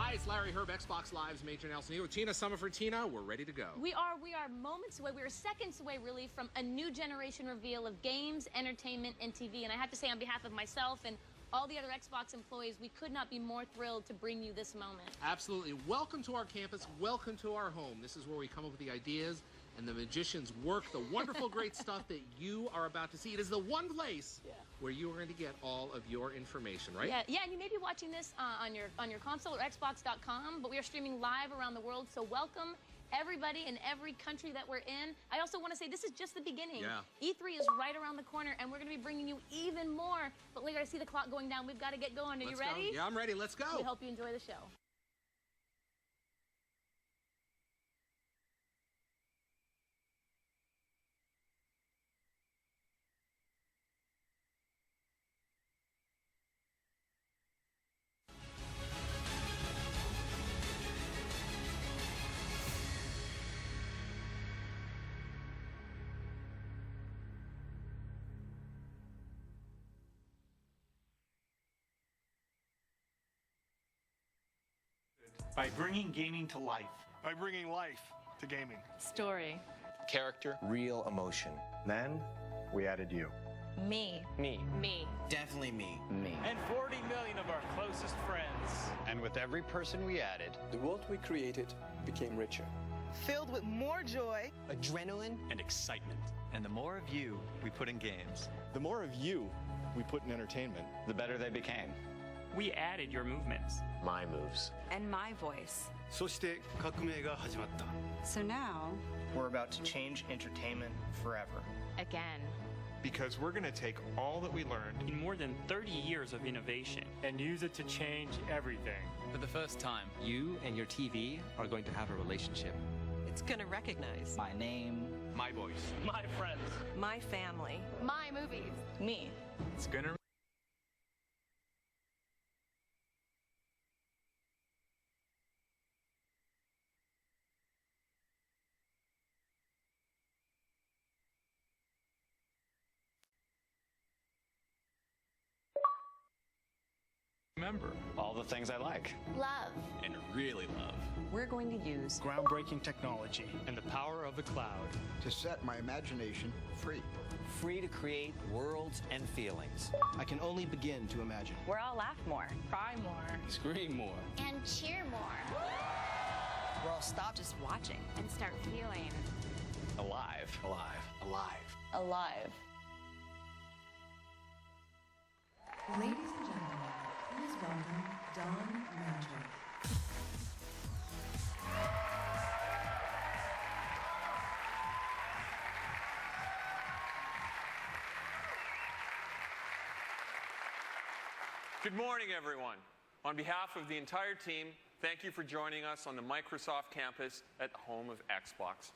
Hi, it's Larry Herb, Xbox Live's Major Nelson here with Tina Summer for Tina. We're ready to go. We are moments away. We are seconds away, really, from a new generation reveal of games, entertainment, and TV. And I have to say, on behalf of myself and all the other Xbox employees, we could not be more thrilled to bring you this moment. Absolutely. Welcome to our campus. Welcome to our home. This is where we come up with the ideas and the magicians work the wonderful, great stuff that you are about to see. It is the one place where you are going to get all of your information, right? Yeah, and you may be watching this on your console or Xbox.com, but we are streaming live around the world, so welcome everybody in every country that we're in. I also want to say this is just the beginning. E3 is right around the corner, and we're going to be bringing you even more. But later, I see the clock going down. We've got to get going. Are you ready? Yeah, I'm ready. Let's go. We hope you enjoy the show. By bringing gaming to life. By bringing life to gaming. Story. Character. Real emotion. Then we added you. Me. Me. Me. Definitely me. Me. And 40 million of our closest friends. And with every person we added, the world we created became richer. Filled with more joy, adrenaline, and excitement. And the more of you we put in games, the more of you we put in entertainment, the better they became. We added your movements. My moves. And my voice. So now, we're about to change entertainment forever. Again. Because we're going to take all that we learned In more than 30 years of innovation. And use it to change everything. for the first time, you and your TV are going to have a relationship. It's gonna recognize My name, My voice. My friends. my family. My movies. Me. it's gonna remember All the things I like. Love. and really love. We're going to use Groundbreaking technology. And the power of the cloud. To set my imagination free. free to create worlds and feelings. I can only begin to imagine. where I'll laugh more. Cry more. Scream more. And cheer more. Where I'll stop just watching. And start feeling. Alive. Alive. Alive. Alive. Ladies and gentlemen, please welcome Don Magic. Good morning, everyone. On behalf of the entire team, thank you for joining us on the Microsoft campus at the home of Xbox.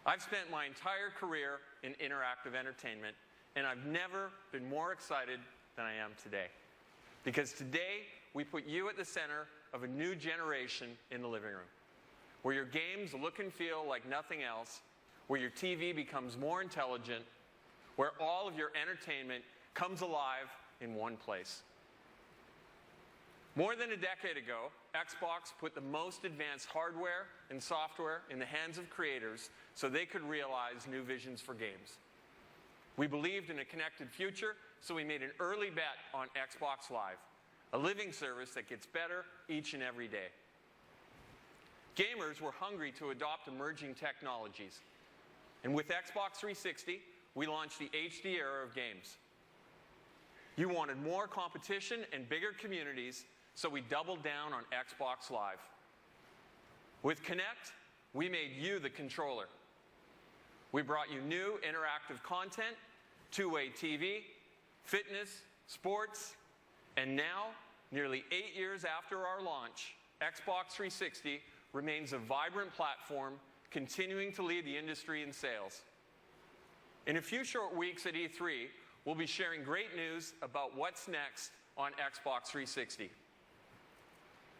I've spent my entire career in interactive entertainment, and I've never been more excited than I am today. Because today, we put you at the center of a new generation in the living room, where your games look and feel like nothing else, where your TV becomes more intelligent, where all of your entertainment comes alive in one place. More than a decade ago, Xbox put the most advanced hardware and software in the hands of creators so they could realize new visions for games. We believed in a connected future, so we made an early bet on Xbox Live, a living service that gets better each and every day. Gamers were hungry to adopt emerging technologies. And with Xbox 360, we launched the HD era of games. You wanted more competition and bigger communities, so we doubled down on Xbox Live. With Kinect, we made you the controller. We brought you new interactive content, two-way TV, fitness, sports, and now, nearly 8 years after our launch, Xbox 360 remains a vibrant platform, continuing to lead the industry in sales. In a few short weeks at E3, we'll be sharing great news about what's next on Xbox 360.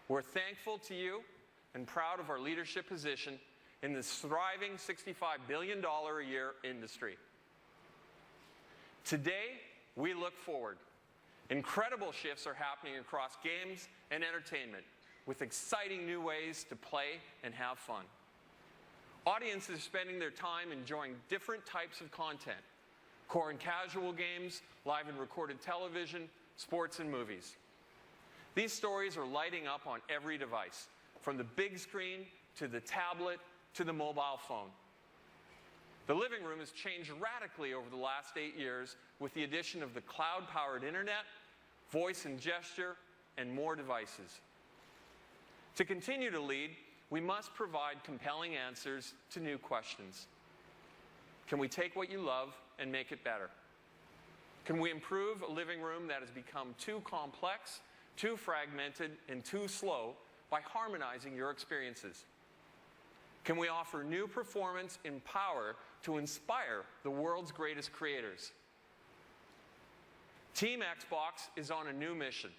We're thankful to you and proud of our leadership position in this thriving $65 billion a year industry. Today, we look forward. Incredible shifts are happening across games and entertainment, with exciting new ways to play and have fun. Audiences are spending their time enjoying different types of content: core and casual games, live and recorded television, sports and movies. These stories are lighting up on every device, from the big screen to the tablet to the mobile phone. The living room has changed radically over the last 8 years with the addition of the cloud-powered internet, voice and gesture, and more devices. To continue to lead, we must provide compelling answers to new questions. Can we take what you love and make it better? Can we improve a living room that has become too complex, too fragmented, and too slow by harmonizing your experiences? Can we offer new performance and power to inspire the world's greatest creators? Team Xbox is on a new mission.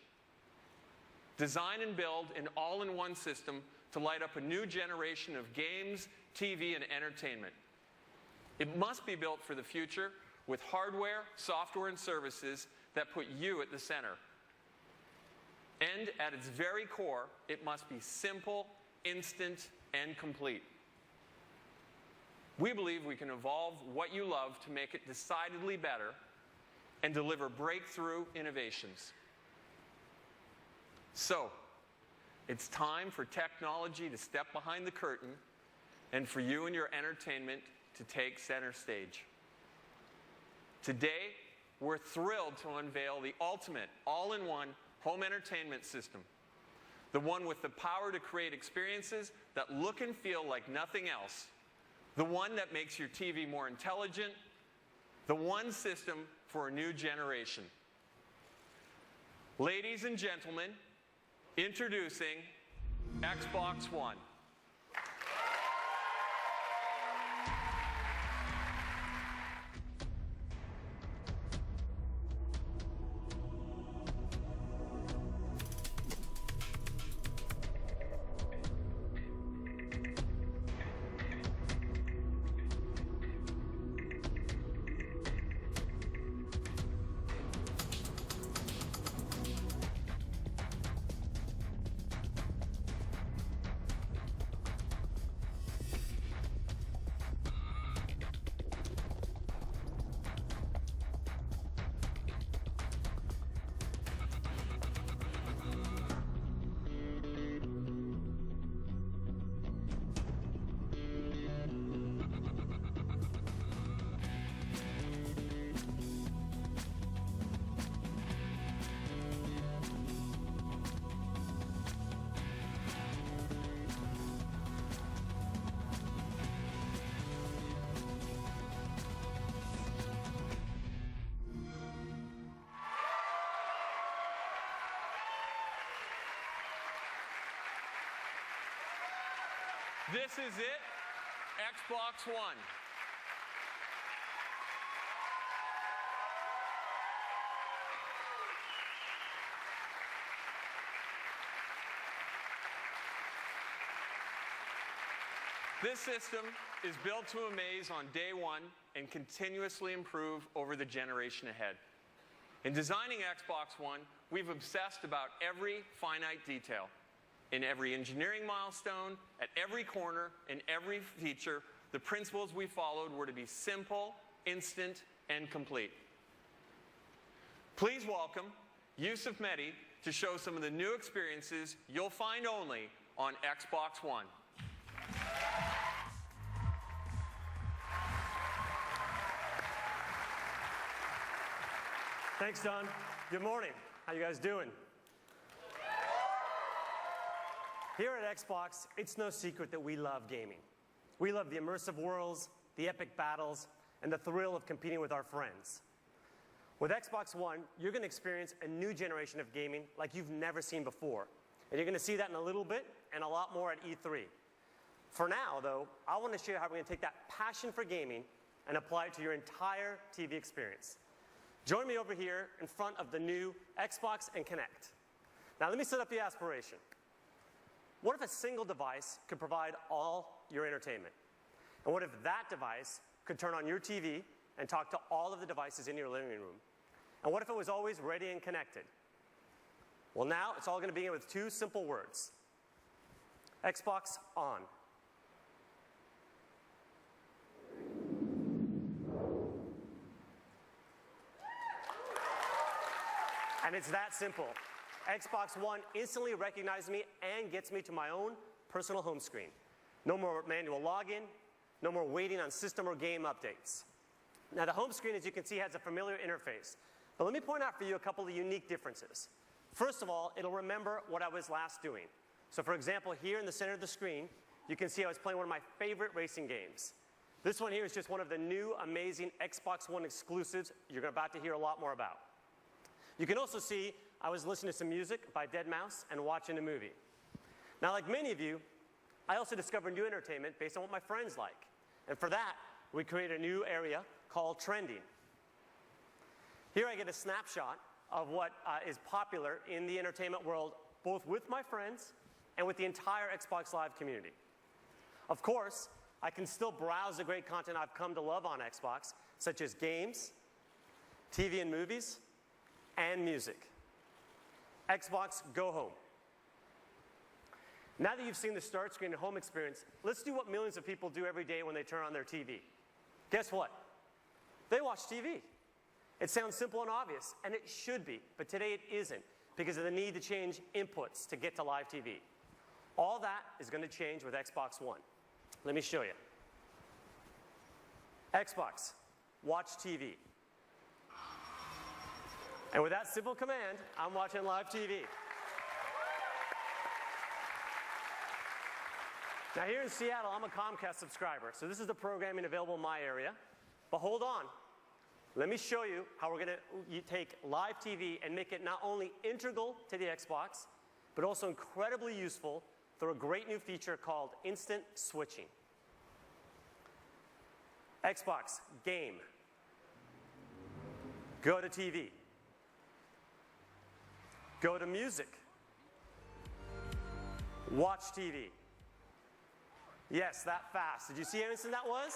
Design and build an all-in-one system to light up a new generation of games, TV, and entertainment. It must be built for the future with hardware, software, and services that put you at the center. And at its very core, it must be simple, instant, and complete. We believe we can evolve what you love to make it decidedly better and deliver breakthrough innovations. So, it's time for technology to step behind the curtain and for you and your entertainment to take center stage. Today, we're thrilled to unveil the ultimate all-in-one home entertainment system. The one with the power to create experiences that look and feel like nothing else. The one that makes your TV more intelligent. The one system for a new generation. Ladies and gentlemen, introducing Xbox One. This is it, Xbox One. This system is built to amaze on day one and continuously improve over the generation ahead. In designing Xbox One, we've obsessed about every finite detail. In every engineering milestone, at every corner, in every feature, the principles we followed were to be simple, instant, and complete. Please welcome Yusuf Mehdi to show some of the new experiences you'll find only on Xbox One. Thanks, Don. Good morning. How you guys doing? Here at Xbox, it's no secret that we love gaming. We love the immersive worlds, the epic battles, and the thrill of competing with our friends. With Xbox One, you're going to experience a new generation of gaming like you've never seen before. And you're going to see that in a little bit and a lot more at E3. For now, though, I want to show you how we're going to take that passion for gaming and apply it to your entire TV experience. Join me over here in front of the new Xbox and Kinect. Now, let me set up the aspiration. What if a single device could provide all your entertainment? And what if that device could turn on your TV and talk to all of the devices in your living room? And what if it was always ready and connected? Well, now it's all going to begin with two simple words: Xbox on. And it's that simple. Xbox One instantly recognizes me and gets me to my own personal home screen. No more manual login, no more waiting on system or game updates. Now the home screen, as you can see, has a familiar interface. But let me point out for you a couple of unique differences. First of all, it'll remember what I was last doing. So for example, here in the center of the screen, you can see I was playing one of my favorite racing games. This one here is just one of the new amazing Xbox One exclusives you're about to hear a lot more about. You can also see I was listening to some music by deadmau5 and watching a movie. Now, like many of you, I also discovered new entertainment based on what my friends like. And for that, we created a new area called Trending. Here I get a snapshot of what is popular in the entertainment world, both with my friends and with the entire Xbox Live community. Of course, I can still browse the great content I've come to love on Xbox, such as games, TV and movies, and music. Xbox Go Home. Now that you've seen the start screen and home experience, let's do what millions of people do every day when they turn on their TV. Guess what? They watch TV. It sounds simple and obvious, and it should be, but today it isn't because of the need to change inputs to get to live TV. All that is going to change with Xbox One. Let me show you. Xbox, watch TV. And with that simple command, I'm watching live TV. Now here in Seattle, I'm a Comcast subscriber, so this is the programming available in my area. But hold on. Let me show you how we're going to take live TV and make it not only integral to the Xbox, but also incredibly useful through a great new feature called instant switching. Xbox, game. Go to TV. Go to music. Watch TV. Yes, that fast. Did you see how instant that was?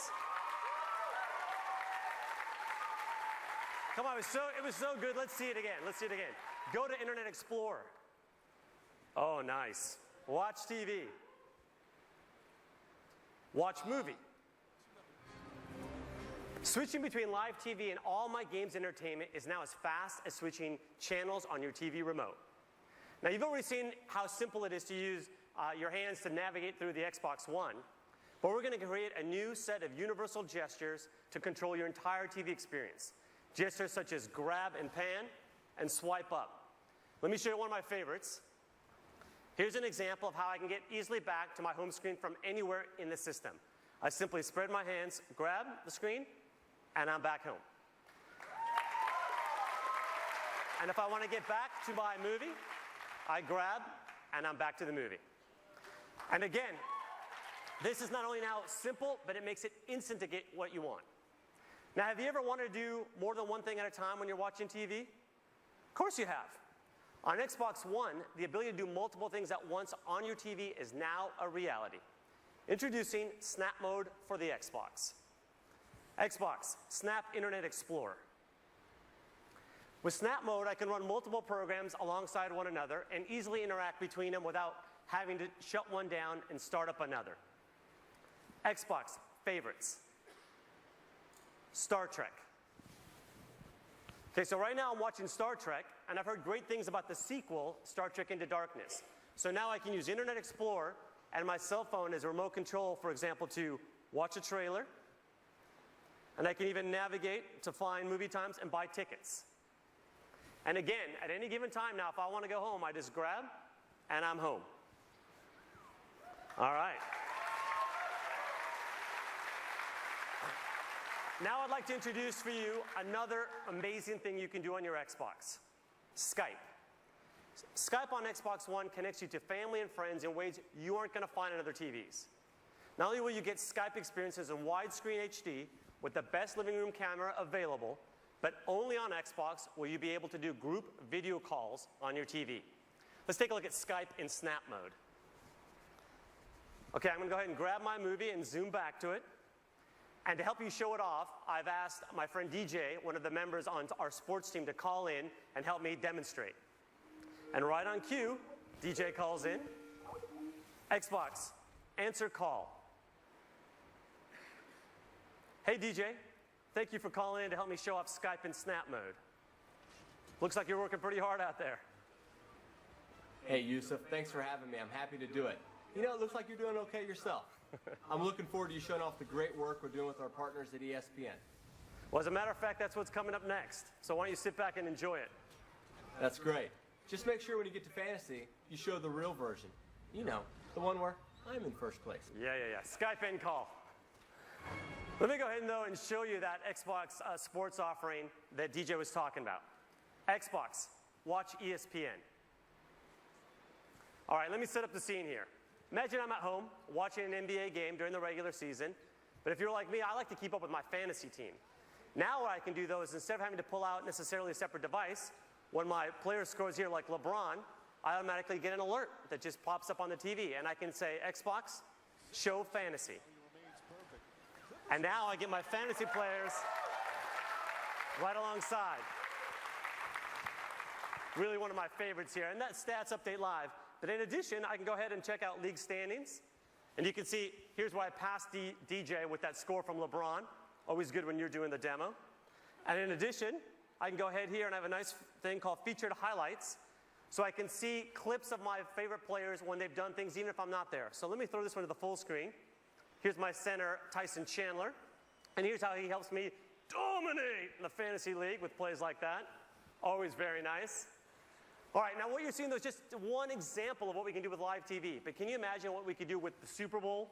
Come on, it was so good. Let's see it again. Let's see it again. Go to Internet Explorer. Oh, nice. Watch TV. Watch movie. Switching between live TV and all my games entertainment is now as fast as switching channels on your TV remote. Now, you've already seen how simple it is to use your hands to navigate through the Xbox One, but we're going to create a new set of universal gestures to control your entire TV experience. Gestures such as grab and pan and swipe up. Let me show you one of my favorites. Here's an example of how I can get easily back to my home screen from anywhere in the system. I simply spread my hands, grab the screen, and I'm back home. And if I want to get back to my movie, I grab, and I'm back to the movie. And again, this is not only now simple, but it makes it instant to get what you want. Now, have you ever wanted to do more than one thing at a time when you're watching TV? Of course you have. On Xbox One, the ability to do multiple things at once on your TV is now a reality. Introducing Snap Mode for the Xbox. Xbox, Snap Internet Explorer. With Snap Mode, I can run multiple programs alongside one another and easily interact between them without having to shut one down and start up another. Xbox, Favorites. Star Trek. Okay, so right now I'm watching Star Trek, and I've heard great things about the sequel, Star Trek Into Darkness. So now I can use Internet Explorer and my cell phone as a remote control, for example, to watch a trailer, and I can even navigate to find movie times and buy tickets. And again, at any given time now, if I want to go home, I just grab, and I'm home. All right. Now I'd like to introduce for you another amazing thing you can do on your Xbox. Skype. Skype on Xbox One connects you to family and friends in ways you aren't going to find on other TVs. Not only will you get Skype experiences in widescreen HD with the best living room camera available, but only on Xbox will you be able to do group video calls on your TV. Let's take a look at Skype in Snap Mode. Okay, I'm going to go ahead and grab my movie and zoom back to it. And to help you show it off, I've asked my friend DJ, one of the members on our sports team, to call in and help me demonstrate. And right on cue, DJ calls in. Xbox, answer call. Hey DJ, thank you for calling in to help me show off Skype in Snap mode. Looks like you're working pretty hard out there. Hey Yusuf, thanks for having me. I'm happy to do it. You know, it looks like you're doing okay yourself. I'm looking forward to you showing off the great work we're doing with our partners at ESPN. Well, as a matter of fact, that's what's coming up next. So why don't you sit back and enjoy it? That's great. Just make sure when you get to fantasy, you show the real version. You know, the one where I'm in first place. Yeah. Skype in call. Let me go ahead, though, and show you that Xbox sports offering that DJ was talking about. Xbox, watch ESPN. All right, let me set up the scene here. Imagine I'm at home watching an NBA game during the regular season, but if you're like me, I like to keep up with my fantasy team. Now what I can do, though, is instead of having to pull out necessarily a separate device, when my player scores here like LeBron, I automatically get an alert that just pops up on the TV, and I can say, Xbox, show fantasy. And now I get my fantasy players right alongside. Really one of my favorites here. And that Stats Update Live. But in addition, I can go ahead and check out league standings. And you can see, here's where I passed DJ with that score from LeBron. Always good when you're doing the demo. And in addition, I can go ahead here and I have a nice thing called Featured Highlights. So I can see clips of my favorite players when they've done things, even if I'm not there. So let me throw this one to the full screen. Here's my center, Tyson Chandler. And here's how he helps me dominate the fantasy league with plays like that. Always very nice. All right, now what you're seeing, though, is just one example of what we can do with live TV. But can you imagine what we could do with the Super Bowl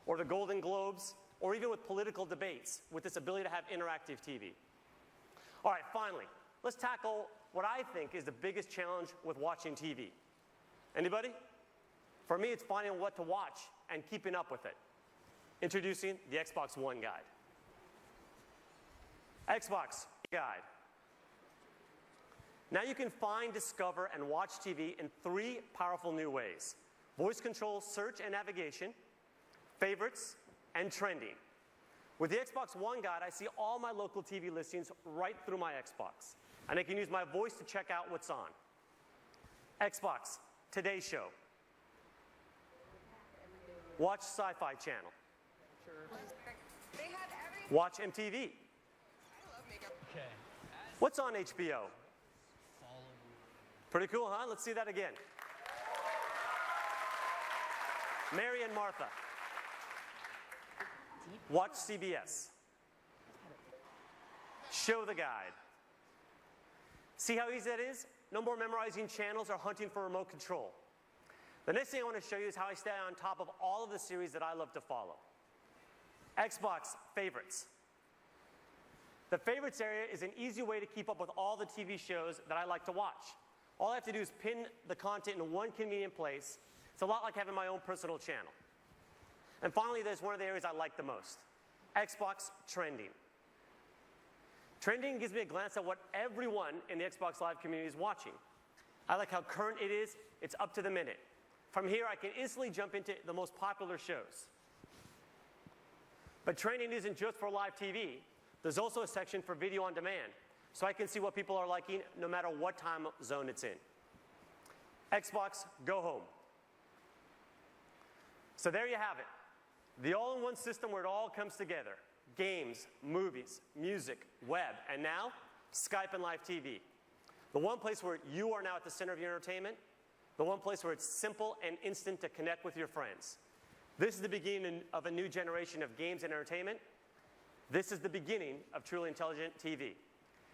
or the Golden Globes or even with political debates with this ability to have interactive TV? All right, finally, let's tackle what I think is the biggest challenge with watching TV. Anybody? For me, it's finding what to watch and keeping up with it. Introducing the Xbox One Guide. Xbox Guide. Now you can find, discover, and watch TV in 3 powerful new ways. Voice control, search, and navigation, favorites, and trending. With the Xbox One Guide, I see all my local TV listings right through my Xbox. And I can use my voice to check out what's on. Xbox, Today Show. Watch Sci-Fi Channel. Watch MTV. What's on HBO? Pretty cool, huh? Let's see that again. Mary and Martha. Watch CBS. Show the Guide. See how easy that is? No more memorizing channels or hunting for remote control. The next thing I want to show you is how I stay on top of all of the series that I love to follow. Xbox Favorites. The Favorites area is an easy way to keep up with all the TV shows that I like to watch. All I have to do is pin the content in one convenient place. It's a lot like having my own personal channel. And finally, there's one of the areas I like the most. Xbox Trending. Trending gives me a glance at what everyone in the Xbox Live community is watching. I like how current it is. It's up to the minute. From here, I can instantly jump into the most popular shows. But Trending isn't just for live TV. There's also a section for video on demand, so I can see what people are liking no matter what time zone it's in. Xbox Go Home. So there you have it. The all-in-one system where it all comes together. Games, movies, music, web, and now, Skype and live TV. The one place where you are now at the center of your entertainment. The one place where it's simple and instant to connect with your friends. This is the beginning of a new generation of games and entertainment. This is the beginning of truly intelligent TV.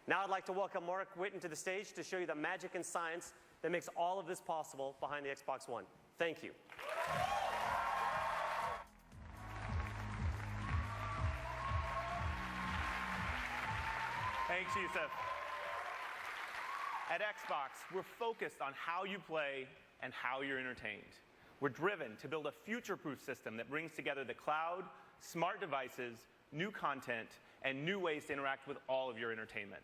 Now I'd like to welcome Mark Whitten to the stage to show you the magic and science that makes all of this possible behind the Xbox One. Thank you. Thanks, Yusuf. At Xbox, we're focused on how you play and how you're entertained. We're driven to build a future-proof system that brings together the cloud, smart devices, new content, and new ways to interact with all of your entertainment.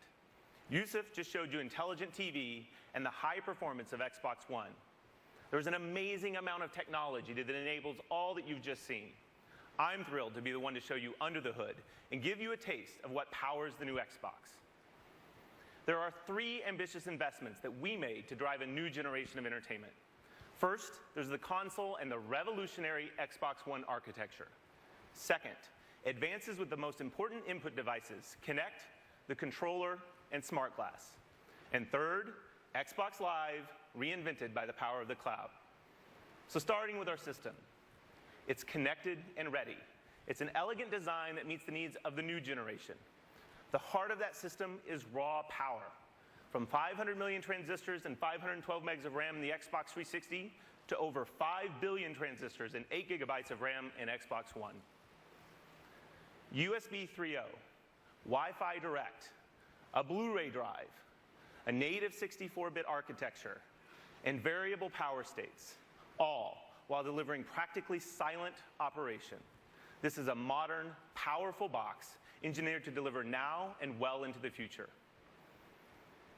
Yusuf just showed you intelligent TV and the high performance of Xbox One. There's an amazing amount of technology that enables all that you've just seen. I'm thrilled to be the one to show you under the hood and give you a taste of what powers the new Xbox. There are 3 ambitious investments that we made to drive a new generation of entertainment. First, there's the console and the revolutionary Xbox One architecture. Second, advances with the most important input devices, Kinect, the controller, and Smart Glass. And third, Xbox Live, reinvented by the power of the cloud. So starting with our system, it's connected and ready. It's an elegant design that meets the needs of the new generation. The heart of that system is raw power. From 500 million transistors and 512 megs of RAM in the Xbox 360 to over 5 billion transistors and 8 gigabytes of RAM in Xbox One. USB 3.0, Wi-Fi Direct, a Blu-ray drive, a native 64-bit architecture, and variable power states, all while delivering practically silent operation. This is a modern, powerful box engineered to deliver now and well into the future.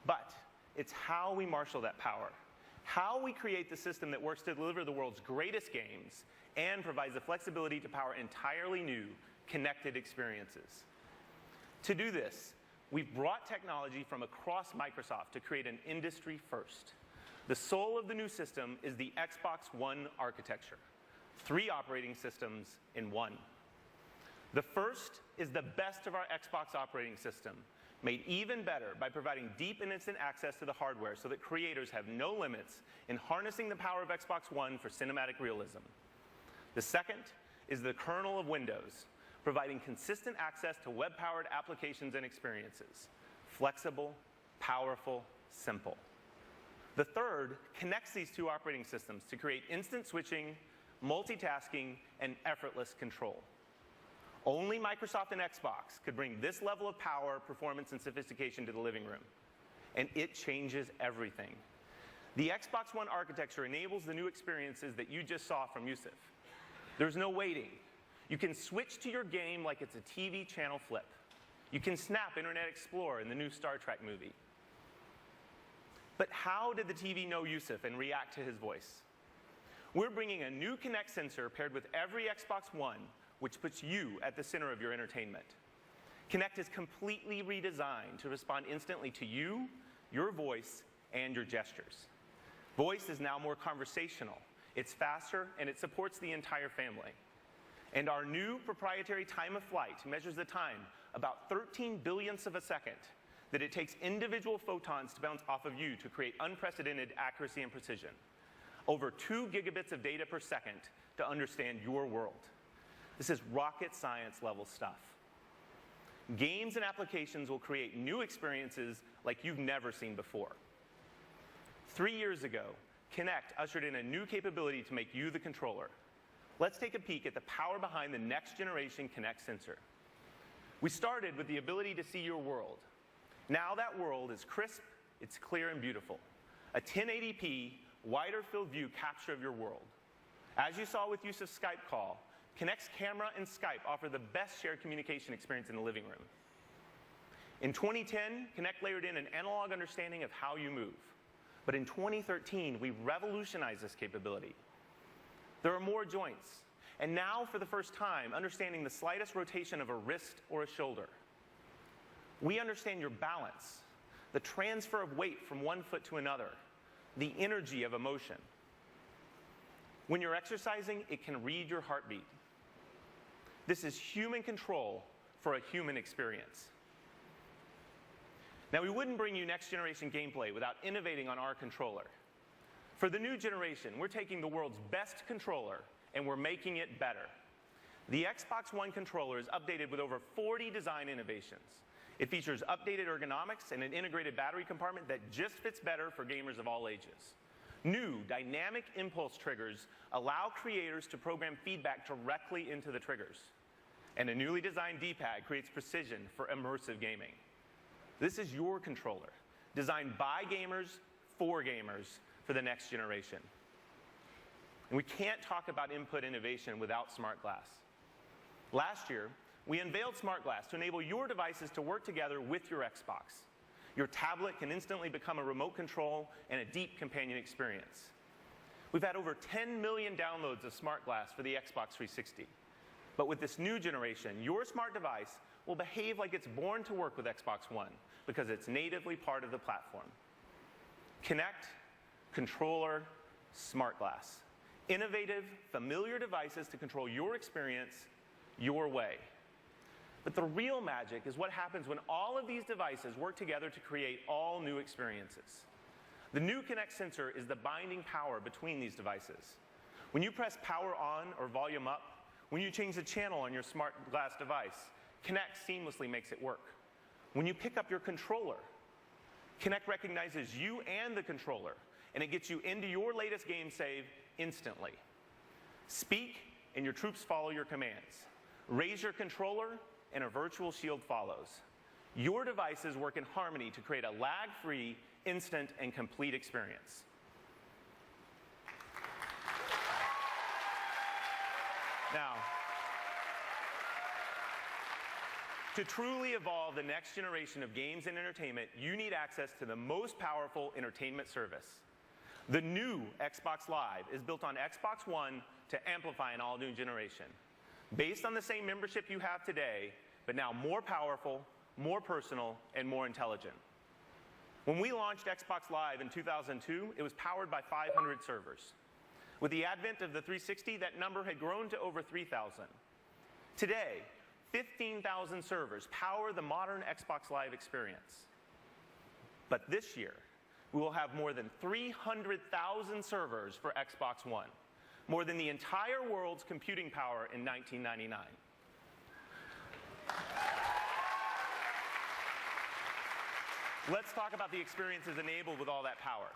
But it's how we marshal that power, how we create the system that works to deliver the world's greatest games and provides the flexibility to power entirely new, connected experiences. To do this, we've brought technology from across Microsoft to create an industry first. The soul of the new system is the Xbox One architecture, 3 operating systems in one. The first is the best of our Xbox operating system, made even better by providing deep and instant access to the hardware so that creators have no limits in harnessing the power of Xbox One for cinematic realism. The second is the kernel of Windows, providing consistent access to web-powered applications and experiences. Flexible, powerful, simple. The third connects these 2 operating systems to create instant switching, multitasking, and effortless control. Only Microsoft and Xbox could bring this level of power, performance, and sophistication to the living room. And it changes everything. The Xbox One architecture enables the new experiences that you just saw from Yusuf. There's no waiting. You can switch to your game like it's a TV channel flip. You can snap Internet Explorer in the new Star Trek movie. But how did the TV know Yusuf and react to his voice? We're bringing a new Kinect sensor paired with every Xbox One, which puts you at the center of your entertainment. Kinect is completely redesigned to respond instantly to you, your voice, and your gestures. Voice is now more conversational, it's faster, and it supports the entire family. And our new proprietary time of flight measures the time about 13 billionths of a second that it takes individual photons to bounce off of you to create unprecedented accuracy and precision. Over 2 gigabits of data per second to understand your world. This is rocket science level stuff. Games and applications will create new experiences like you've never seen before. 3 years ago, Kinect ushered in a new capability to make you the controller. Let's take a peek at the power behind the next generation Kinect sensor. We started with the ability to see your world. Now that world is crisp, it's clear and beautiful. A 1080p, wider field view capture of your world. As you saw with Yusuf's Skype call, Kinect's camera and Skype offer the best shared communication experience in the living room. In 2010, Kinect layered in an analog understanding of how you move. But in 2013, we revolutionized this capability. There are more joints, and now, for the first time, understanding the slightest rotation of a wrist or a shoulder. We understand your balance, the transfer of weight from one foot to another, the energy of emotion. When you're exercising, it can read your heartbeat. This is human control for a human experience. Now, we wouldn't bring you next-generation gameplay without innovating on our controller. For the new generation, we're taking the world's best controller and we're making it better. The Xbox One controller is updated with over 40 design innovations. It features updated ergonomics and an integrated battery compartment that just fits better for gamers of all ages. New dynamic impulse triggers allow creators to program feedback directly into the triggers. And a newly designed D-pad creates precision for immersive gaming. This is your controller, designed by gamers for the next generation. And we can't talk about input innovation without Smart Glass. Last year, we unveiled Smart Glass to enable your devices to work together with your Xbox. Your tablet can instantly become a remote control and a deep companion experience. We've had over 10 million downloads of Smart Glass for the Xbox 360. But with this new generation, your smart device will behave like it's born to work with Xbox One because it's natively part of the platform. Kinect, controller, smart glass. Innovative, familiar devices to control your experience your way. But the real magic is what happens when all of these devices work together to create all new experiences. The new Kinect sensor is the binding power between these devices. When you press power on or volume up, when you change the channel on your smart glass device, Kinect seamlessly makes it work. When you pick up your controller, Kinect recognizes you and the controller, and it gets you into your latest game save instantly. Speak, and your troops follow your commands. Raise your controller, and a virtual shield follows. Your devices work in harmony to create a lag-free, instant, and complete experience. Now, to truly evolve the next generation of games and entertainment, you need access to the most powerful entertainment service. The new Xbox Live is built on Xbox One to amplify an all-new generation. Based on the same membership you have today, but now more powerful, more personal, and more intelligent. When we launched Xbox Live in 2002, it was powered by 500 servers. With the advent of the 360, that number had grown to over 3,000. Today, 15,000 servers power the modern Xbox Live experience. But this year, we will have more than 300,000 servers for Xbox One, more than the entire world's computing power in 1999. Let's talk about the experiences enabled with all that power.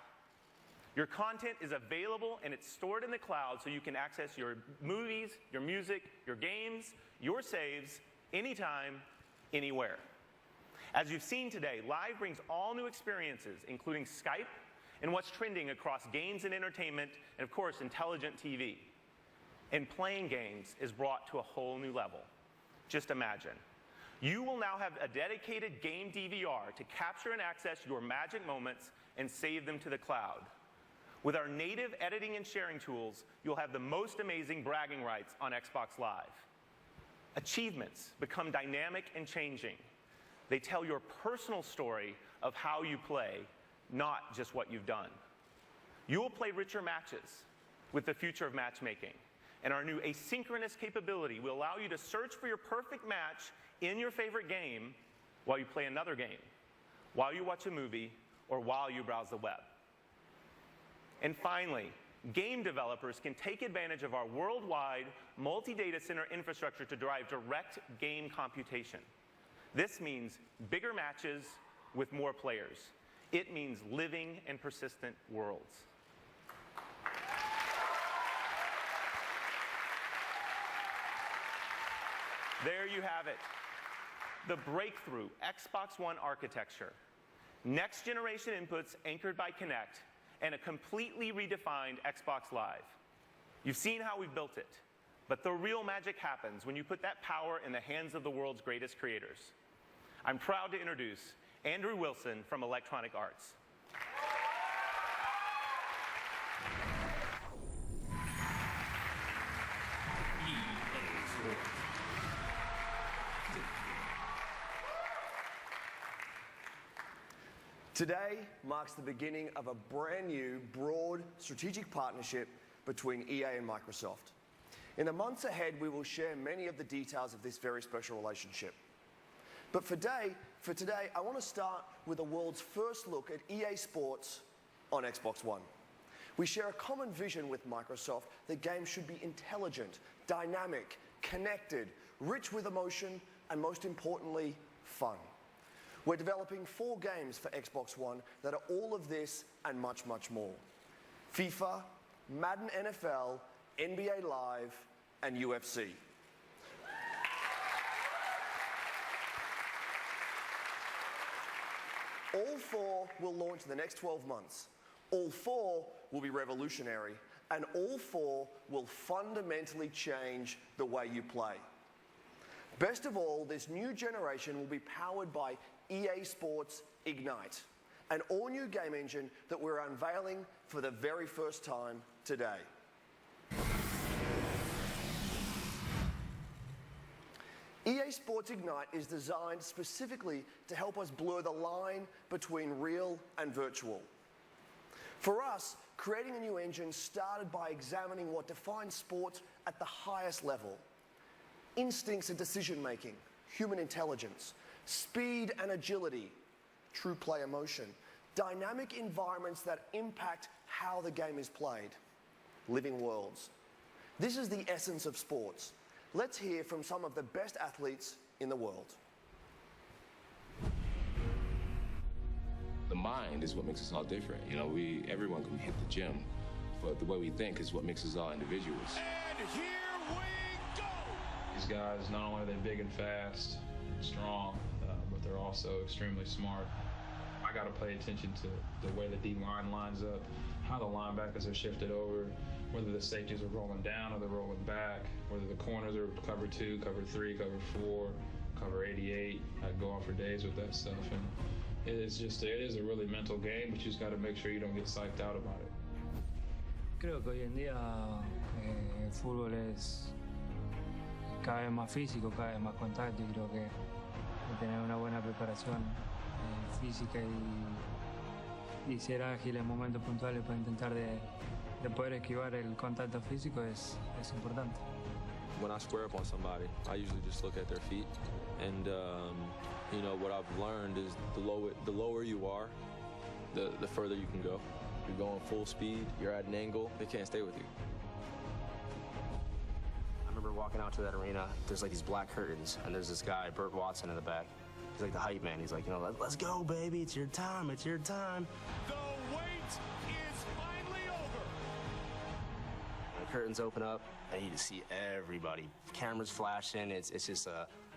Your content is available and it's stored in the cloud so you can access your movies, your music, your games, your saves, anytime, anywhere. As you've seen today, Live brings all new experiences, including Skype and what's trending across games and entertainment, and of course, intelligent TV. And playing games is brought to a whole new level. Just imagine. You will now have a dedicated game DVR to capture and access your magic moments and save them to the cloud. With our native editing and sharing tools, you'll have the most amazing bragging rights on Xbox Live. Achievements become dynamic and changing. They tell your personal story of how you play, not just what you've done. You will play richer matches with the future of matchmaking. And our new asynchronous capability will allow you to search for your perfect match in your favorite game while you play another game, while you watch a movie, or while you browse the web. And finally, game developers can take advantage of our worldwide multi-data center infrastructure to drive direct game computation. This means bigger matches with more players. It means living and persistent worlds. There you have it. The breakthrough Xbox One architecture. Next generation inputs anchored by Kinect, and a completely redefined Xbox Live. You've seen how we've built it, but the real magic happens when you put that power in the hands of the world's greatest creators. I'm proud to introduce Andrew Wilson from Electronic Arts. Today marks the beginning of a brand new, broad, strategic partnership between EA and Microsoft. In the months ahead, we will share many of the details of this very special relationship. But for today, I want to start with the world's first look at EA Sports on Xbox One. We share a common vision with Microsoft that games should be intelligent, dynamic, connected, rich with emotion, and most importantly, fun. We're developing 4 games for Xbox One that are all of this and much, much more. FIFA, Madden NFL, NBA Live, and UFC. All 4 will launch in the next 12 months. All 4 will be revolutionary, and all 4 will fundamentally change the way you play. Best of all, this new generation will be powered by EA Sports Ignite, an all-new game engine that we're unveiling for the very first time today. EA Sports Ignite is designed specifically to help us blur the line between real and virtual. For us, creating a new engine started by examining what defines sports at the highest level. Instincts and decision-making, human intelligence, speed and agility, true play emotion, dynamic environments that impact how the game is played, living worlds. This is the essence of sports. Let's hear from some of the best athletes in the world. The mind is what makes us all different. You know, everyone can hit the gym, but the way we think is what makes us all individuals. And here we go! These guys, not only are they big and fast, strong, but they're also extremely smart. I got to pay attention to the way the D-line lines up, how the linebackers are shifted over, whether the safeties are rolling down or they're rolling back, whether the corners are cover 2, cover 3, cover 4, cover 88. I go on for days with that stuff. And it is a really mental game, but you just got to make sure you don't get psyched out about it. Creo que hoy en día el fútbol es cada vez más físico, cada vez más contacto, y creo que tener una buena preparación física y ser ágil en momentos puntuales para intentar de poder esquivar el contacto físico es importante. When I square up on somebody, I usually just look at their feet, and you know, what I've learned is the lower you are, the further you can go. You're going full speed, you're at an angle, they can't stay with you. I remember walking out to that arena, there's like these black curtains, and there's this guy, Burt Watson, in the back. He's like the hype man. He's like, you know, let's go, baby, it's your time, it's your time. The wait is finally over. The curtains open up, and you just see everybody. Cameras flashing, it's just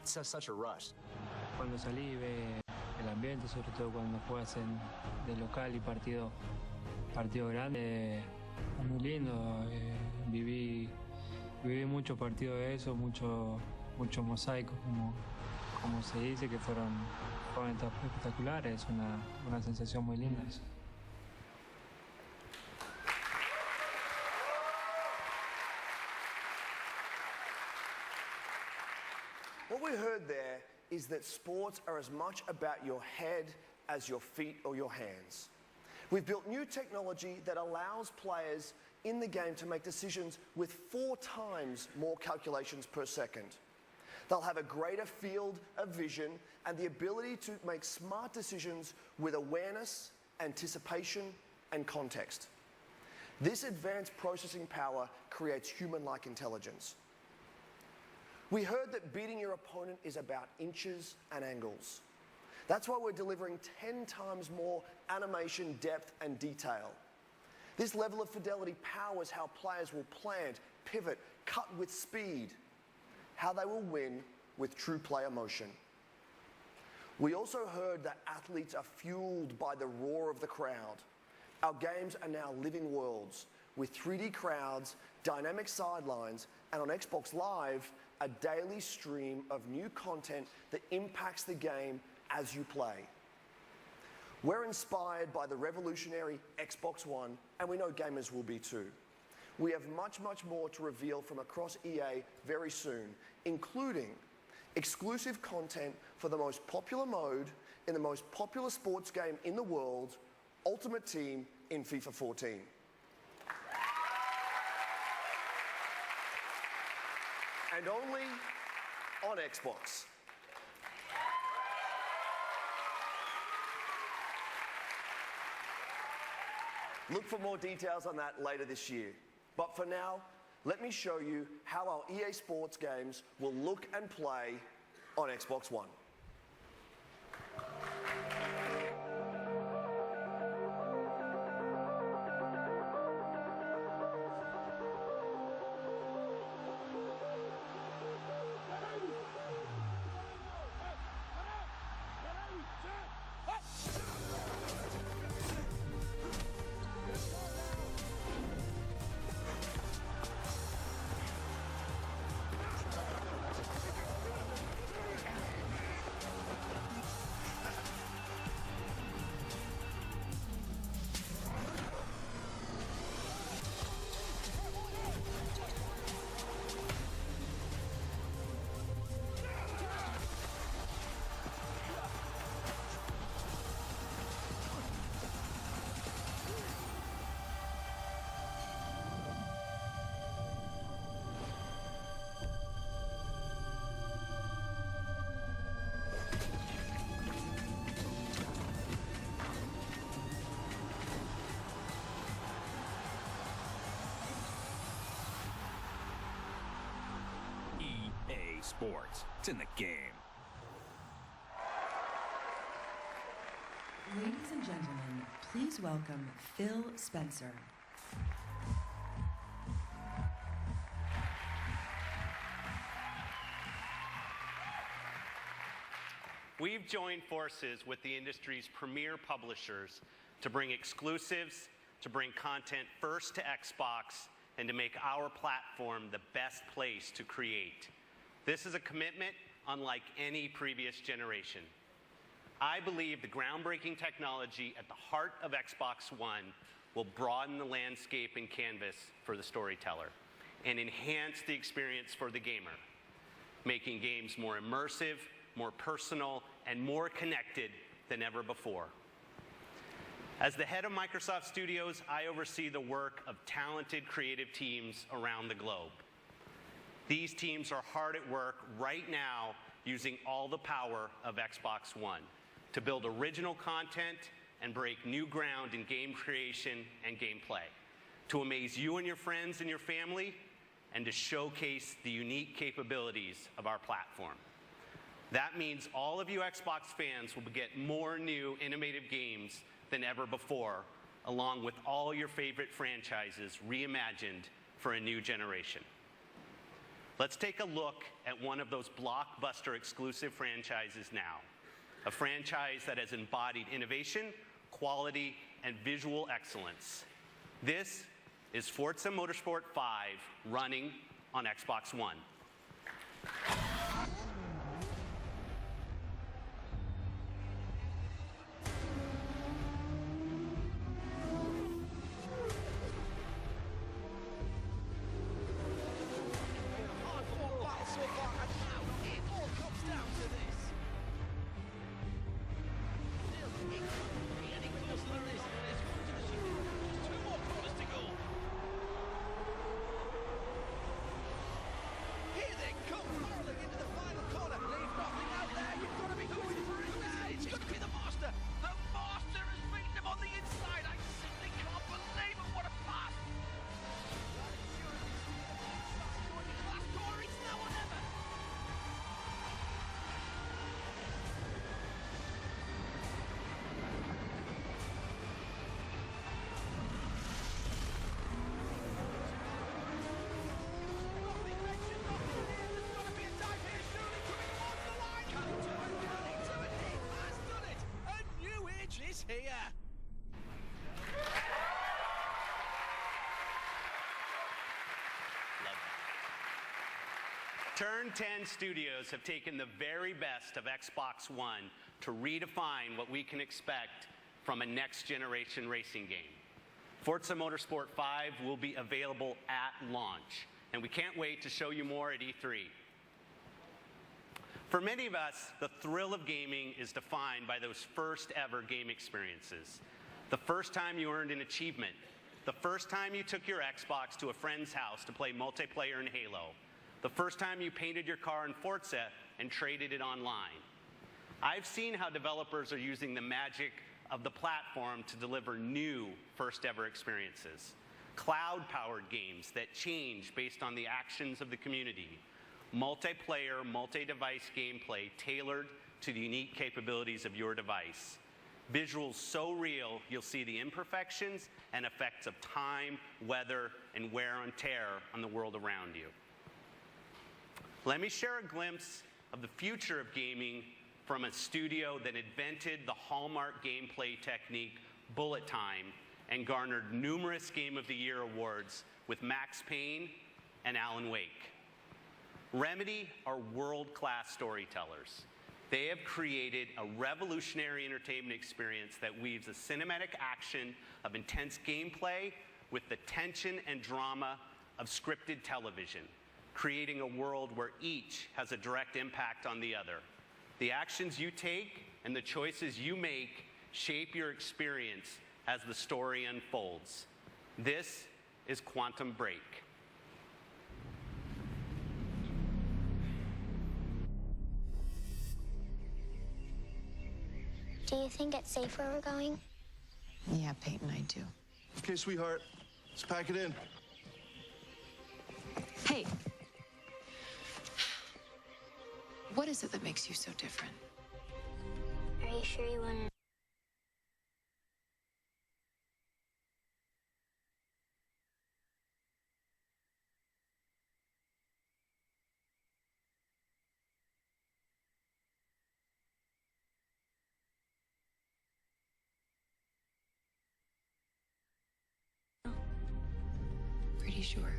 such a rush. Cuando salí ve el ambiente, sobre todo cuando juegas de local y partido grande, es muy lindo. Viví muchos partidos de eso, mucho mosaico, como se dice, que fueron espectaculares. Es una sensación muy linda eso. What we heard there is that sports are as much about your head as your feet or your hands. We've built new technology that allows players in the game to make decisions with 4 times more calculations per second. They'll have a greater field of vision and the ability to make smart decisions with awareness, anticipation, and context. This advanced processing power creates human-like intelligence. We heard that beating your opponent is about inches and angles. That's why we're delivering 10 times more animation, depth, and detail. This level of fidelity powers how players will plant, pivot, cut with speed, how they will win with true play emotion. We also heard that athletes are fueled by the roar of the crowd. Our games are now living worlds with 3D crowds, dynamic sidelines, and on Xbox Live, a daily stream of new content that impacts the game as you play. We're inspired by the revolutionary Xbox One, and we know gamers will be too. We have much, much more to reveal from across EA very soon, including exclusive content for the most popular mode in the most popular sports game in the world, Ultimate Team in FIFA 14. And only on Xbox. Look for more details on that later this year. But for now, let me show you how our EA Sports games will look and play on Xbox One. sports. It's in the game. Ladies and gentlemen, please welcome Phil Spencer. We've joined forces with the industry's premier publishers to bring exclusives, to bring content first to Xbox, and to make our platform the best place to create. This is a commitment unlike any previous generation. I believe the groundbreaking technology at the heart of Xbox One will broaden the landscape and canvas for the storyteller and enhance the experience for the gamer, making games more immersive, more personal, and more connected than ever before. As the head of Microsoft Studios, I oversee the work of talented creative teams around the globe. These teams are hard at work right now using all the power of Xbox One to build original content and break new ground in game creation and gameplay, to amaze you and your friends and your family, and to showcase the unique capabilities of our platform. That means all of you Xbox fans will get more new, innovative games than ever before, along with all your favorite franchises reimagined for a new generation. Let's take a look at one of those blockbuster exclusive franchises now, a franchise that has embodied innovation, quality, and visual excellence. This is Forza Motorsport 5 running on Xbox One. Here. Turn 10 Studios have taken the very best of Xbox One to redefine what we can expect from a next-generation racing game. Forza Motorsport 5 will be available at launch, and we can't wait to show you more at E3. For many of us, the thrill of gaming is defined by those first-ever game experiences. The first time you earned an achievement, the first time you took your Xbox to a friend's house to play multiplayer in Halo, the first time you painted your car in Forza and traded it online. I've seen how developers are using the magic of the platform to deliver new first-ever experiences. Cloud-powered games that change based on the actions of the community. Multiplayer, multi-device gameplay tailored to the unique capabilities of your device. Visuals so real, you'll see the imperfections and effects of time, weather, and wear and tear on the world around you. Let me share a glimpse of the future of gaming from a studio that invented the hallmark gameplay technique, bullet time, and garnered numerous Game of the Year awards with Max Payne and Alan Wake. Remedy are world-class storytellers. They have created a revolutionary entertainment experience that weaves the cinematic action of intense gameplay with the tension and drama of scripted television, creating a world where each has a direct impact on the other. The actions you take and the choices you make shape your experience as the story unfolds. This is Quantum Break. Do you think it's safe where we're going? Yeah, Peyton, I do. Okay, sweetheart, let's pack it in. Hey. What is it that makes you so different? Are you sure you want to? Pretty sure.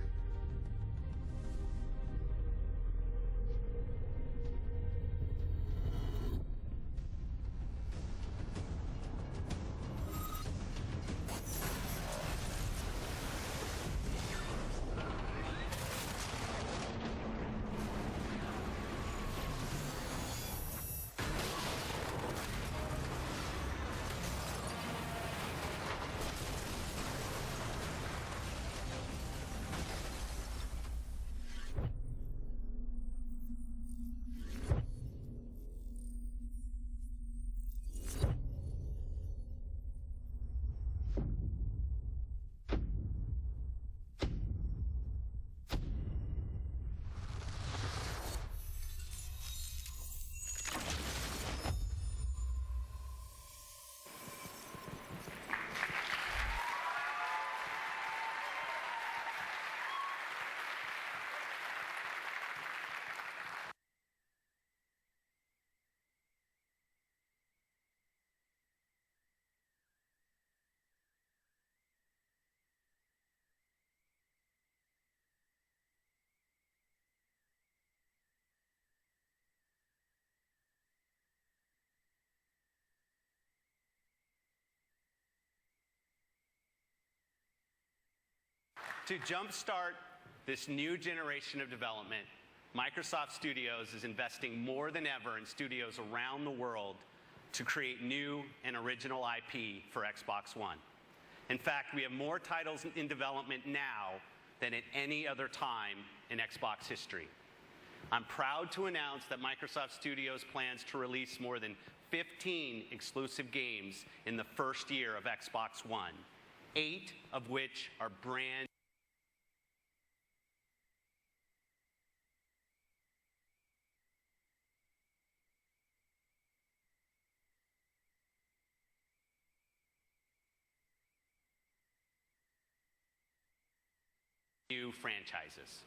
To jumpstart this new generation of development, Microsoft Studios is investing more than ever in studios around the world to create new and original IP for Xbox One. In fact, we have more titles in development now than at any other time in Xbox history. I'm proud to announce that Microsoft Studios plans to release more than 15 exclusive games in the first year of Xbox One, 8 of which are brand new franchises.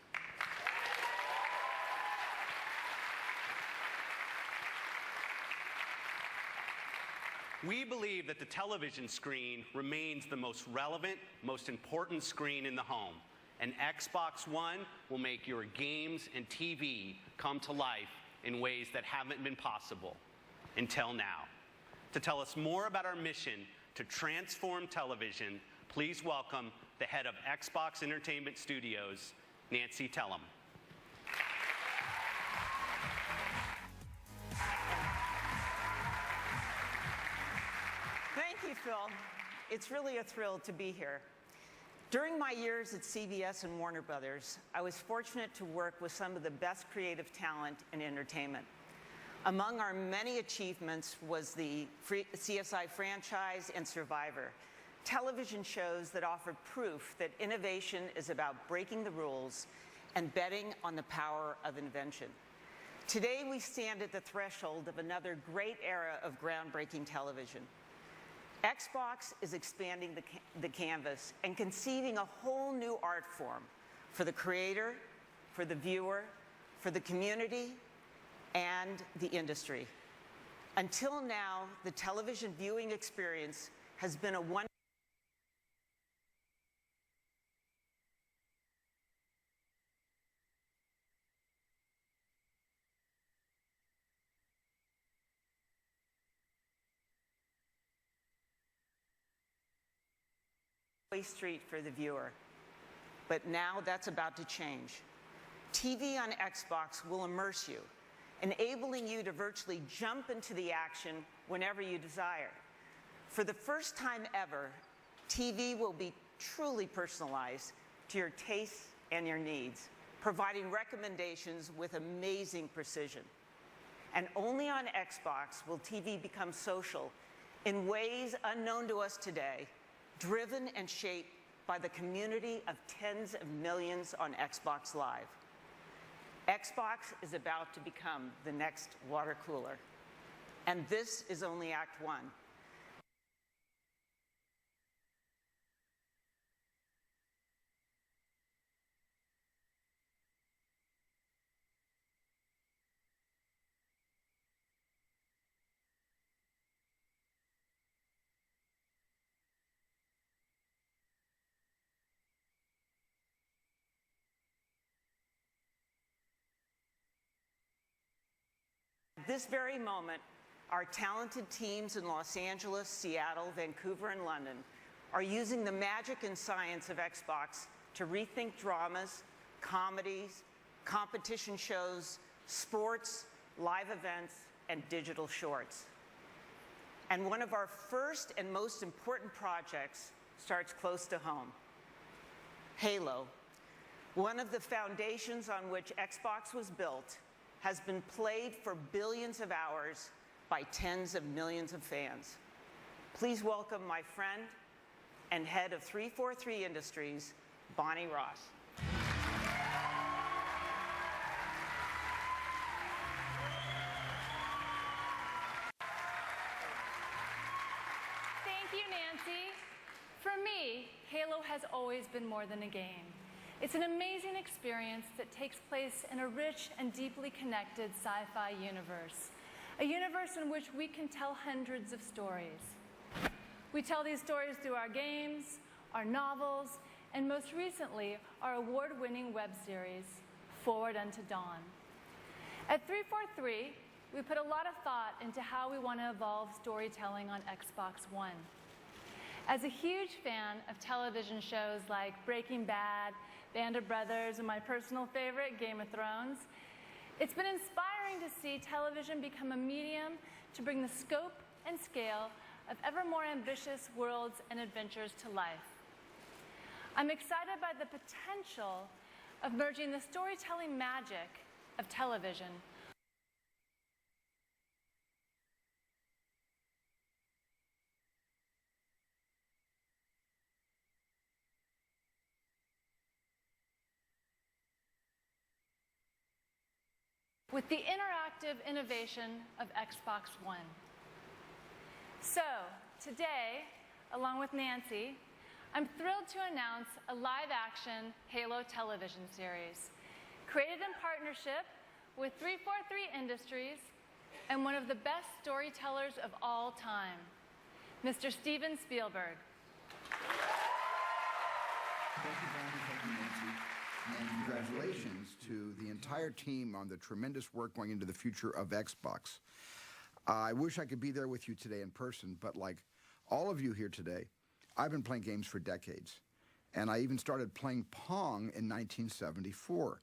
We believe that the television screen remains the most relevant, most important screen in the home, and Xbox One will make your games and TV come to life in ways that haven't been possible until now. To tell us more about our mission to transform television, please welcome the head of Xbox Entertainment Studios, Nancy Tellem. Thank you, Phil. It's really a thrill to be here. During my years at CBS and Warner Brothers, I was fortunate to work with some of the best creative talent in entertainment. Among our many achievements was the CSI franchise and Survivor, television shows that offer proof that innovation is about breaking the rules and betting on the power of invention. Today, we stand at the threshold of another great era of groundbreaking television. Xbox is expanding the canvas and conceiving a whole new art form for the creator, for the viewer, for the community, and the industry. Until now, the television viewing experience has been a one street for the viewer. But now that's about to change. TV on Xbox will immerse you, enabling you to virtually jump into the action whenever you desire. For the first time ever, TV will be truly personalized to your tastes and your needs, providing recommendations with amazing precision. And only on Xbox will TV become social in ways unknown to us today, driven and shaped by the community of tens of millions on Xbox Live. Xbox is about to become the next water cooler. And this is only Act 1. At this very moment, our talented teams in Los Angeles, Seattle, Vancouver, and London are using the magic and science of Xbox to rethink dramas, comedies, competition shows, sports, live events, and digital shorts. And one of our first and most important projects starts close to home. Halo, one of the foundations on which Xbox was built, has been played for billions of hours by tens of millions of fans. Please welcome my friend and head of 343 Industries, Bonnie Ross. Thank you, Nancy. For me, Halo has always been more than a game. It's an amazing experience that takes place in a rich and deeply connected sci-fi universe, a universe in which we can tell hundreds of stories. We tell these stories through our games, our novels, and most recently, our award-winning web series, Forward Unto Dawn. At 343, we put a lot of thought into how we want to evolve storytelling on Xbox One. As a huge fan of television shows like Breaking Bad, Band of Brothers, and my personal favorite, Game of Thrones, it's been inspiring to see television become a medium to bring the scope and scale of ever more ambitious worlds and adventures to life. I'm excited by the potential of merging the storytelling magic of television with the interactive innovation of Xbox One. So, today, along with Nancy, I'm thrilled to announce a live-action Halo television series, created in partnership with 343 Industries and one of the best storytellers of all time, Mr. Steven Spielberg. Thank you, Bonnie. Thank you, Nancy. And congratulations to the entire team on the tremendous work going into the future of Xbox. I wish I could be there with you today in person, but like all of you here today, I've been playing games for decades. And I even started playing Pong in 1974.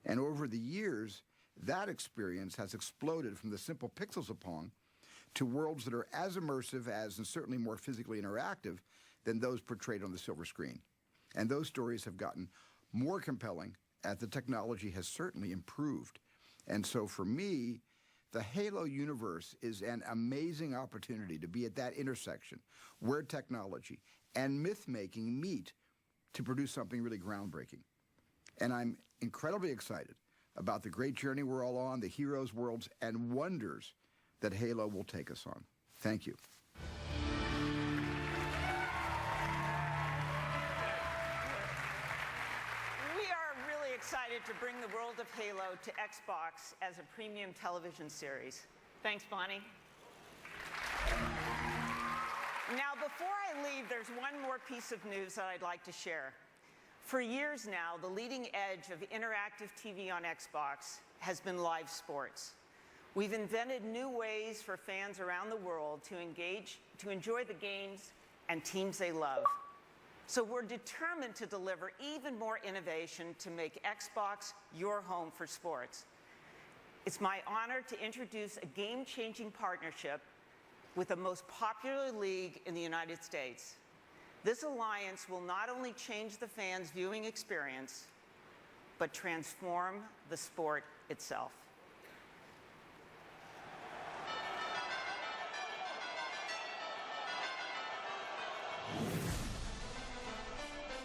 And over the years, that experience has exploded from the simple pixels of Pong to worlds that are as immersive as, and certainly more physically interactive, than those portrayed on the silver screen. And those stories have gotten more compelling as the technology has certainly improved. And so for me, the Halo universe is an amazing opportunity to be at that intersection where technology and myth-making meet to produce something really groundbreaking. And I'm incredibly excited about the great journey we're all on, the heroes, worlds, and wonders that Halo will take us on. Thank you. Excited to bring the world of Halo to Xbox as a premium television series. Thanks, Bonnie. Now, before I leave, there's one more piece of news that I'd like to share. For years now, the leading edge of interactive TV on Xbox has been live sports. We've invented new ways for fans around the world to enjoy the games and teams they love. So we're determined to deliver even more innovation to make Xbox your home for sports. It's my honor to introduce a game-changing partnership with the most popular league in the United States. This alliance will not only change the fans' viewing experience, but transform the sport itself.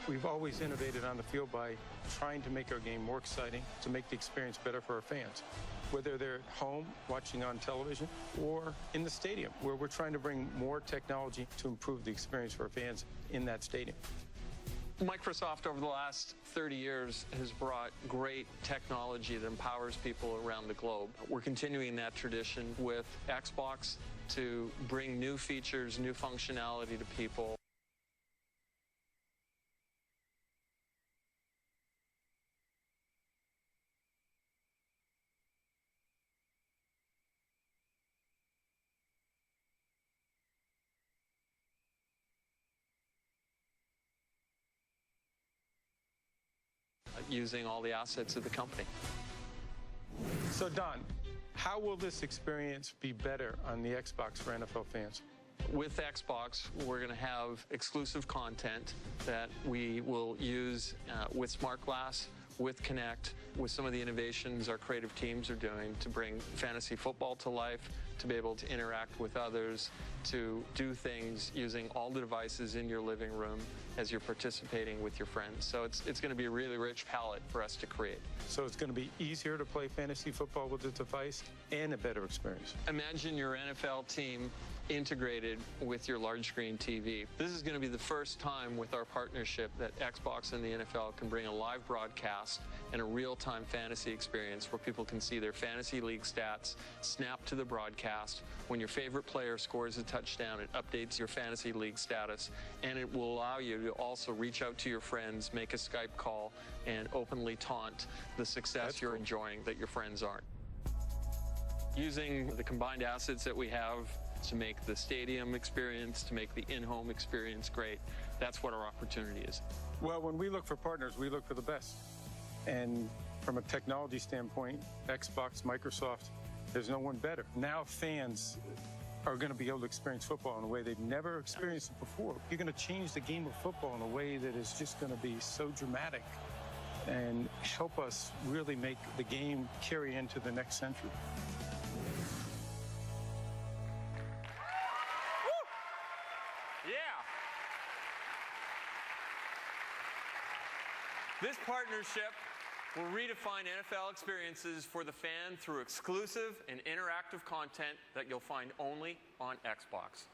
We've always innovated on the field by trying to make our game more exciting, to make the experience better for our fans. Whether they're at home watching on television or in the stadium, where we're trying to bring more technology to improve the experience for our fans in that stadium. Microsoft over the last 30 years has brought great technology that empowers people around the globe. We're continuing that tradition with Xbox to bring new features, new functionality to people. Using all the assets of the company. So Don, how will this experience be better on the Xbox for NFL fans? With Xbox, we're going to have exclusive content that we will use with Smart Glass, with Connect, with some of the innovations our creative teams are doing to bring fantasy football to life, to be able to interact with others, to do things using all the devices in your living room as you're participating with your friends. So it's going to be a really rich palette for us to create. So it's going to be easier to play fantasy football with the device and a better experience. Imagine your NFL team integrated with your large screen TV. This is going to be the first time with our partnership that Xbox and the NFL can bring a live broadcast and a real-time fantasy experience where people can see their fantasy league stats snap to the broadcast. When your favorite player scores a touchdown, it updates your fantasy league status, and it will allow you to also reach out to your friends, make a Skype call, and openly taunt the success you're enjoying that your friends aren't. Using the combined assets that we have to make the stadium experience, to make the in-home experience great, that's what our opportunity is. Well, when we look for partners, we look for the best. And from a technology standpoint, Xbox, Microsoft, there's no one better. Now fans are going to be able to experience football in a way they've never experienced it before. You're going to change the game of football in a way that is just going to be so dramatic and help us really make the game carry into the next century. This partnership will redefine NFL experiences for the fan through exclusive and interactive content that you'll find only on Xbox.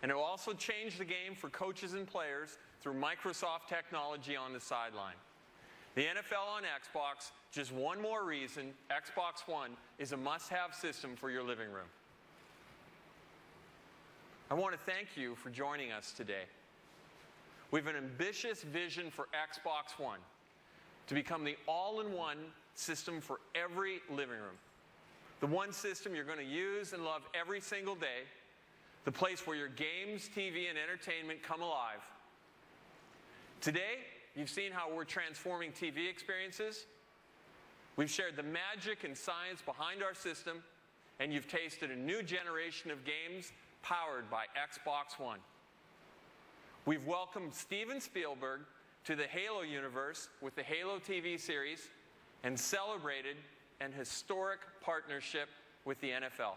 And it will also change the game for coaches and players through Microsoft technology on the sideline. The NFL on Xbox, just one more reason Xbox One is a must-have system for your living room. I want to thank you for joining us today. We have an ambitious vision for Xbox One to become the all-in-one system for every living room. The one system you're going to use and love every single day, the place where your games, TV, and entertainment come alive. Today, you've seen how we're transforming TV experiences. We've shared the magic and science behind our system, and you've tasted a new generation of games powered by Xbox One. We've welcomed Steven Spielberg to the Halo universe with the Halo TV series and celebrated an historic partnership with the NFL.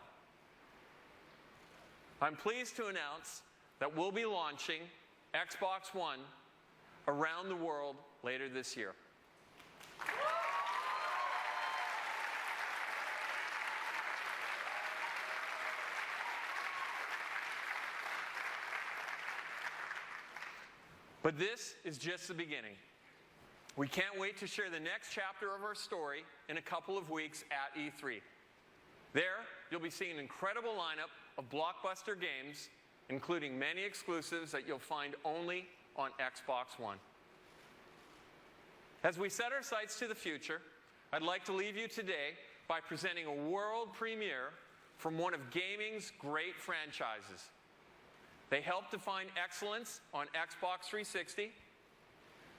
I'm pleased to announce that we'll be launching Xbox One around the world later this year. But this is just the beginning. We can't wait to share the next chapter of our story in a couple of weeks at E3. There, you'll be seeing an incredible lineup of blockbuster games, including many exclusives that you'll find only on Xbox One. As we set our sights to the future, I'd like to leave you today by presenting a world premiere from one of gaming's great franchises. They helped define excellence on Xbox 360.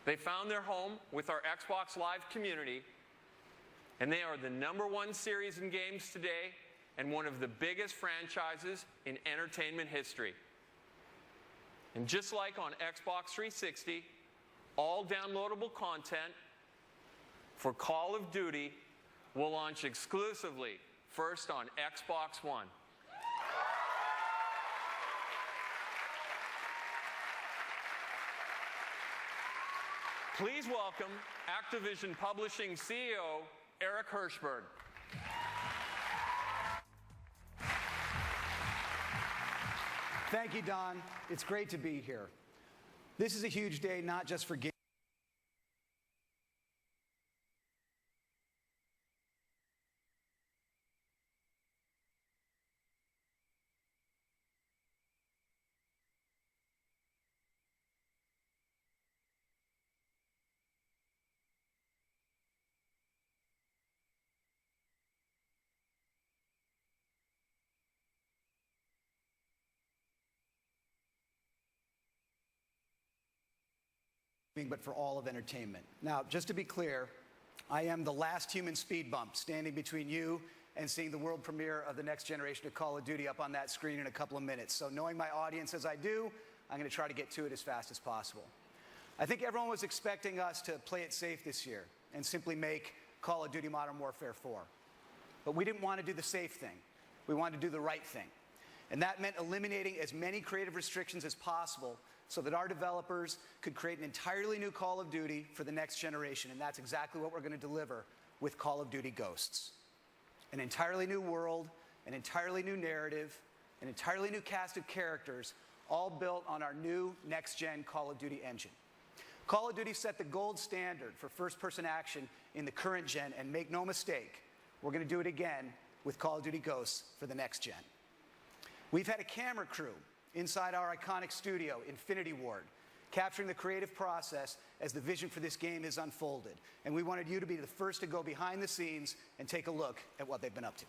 They found their home with our Xbox Live community, and they are the #1 series in games today and one of the biggest franchises in entertainment history. And just like on Xbox 360, all downloadable content for Call of Duty will launch exclusively first on Xbox One. Please welcome Activision Publishing CEO Eric Hirshberg. Thank you, Don. It's great to be here. This is a huge day, not just for gaming. But for all of entertainment. Now, just to be clear, I am the last human speed bump standing between you and seeing the world premiere of the next generation of Call of Duty up on that screen in a couple of minutes. So knowing my audience as I do, I'm going to try to get to it as fast as possible. I think everyone was expecting us to play it safe this year and simply make Call of Duty Modern Warfare 4. But we didn't want to do the safe thing. We wanted to do the right thing. And that meant eliminating as many creative restrictions as possible so that our developers could create an entirely new Call of Duty for the next generation. And that's exactly what we're going to deliver with Call of Duty Ghosts. An entirely new world, an entirely new narrative, an entirely new cast of characters, all built on our new next-gen Call of Duty engine. Call of Duty set the gold standard for first-person action in the current gen, and make no mistake, we're going to do it again with Call of Duty Ghosts for the next gen. We've had a camera crew inside our iconic studio, Infinity Ward, capturing the creative process as the vision for this game is unfolded. And we wanted you to be the first to go behind the scenes and take a look at what they've been up to.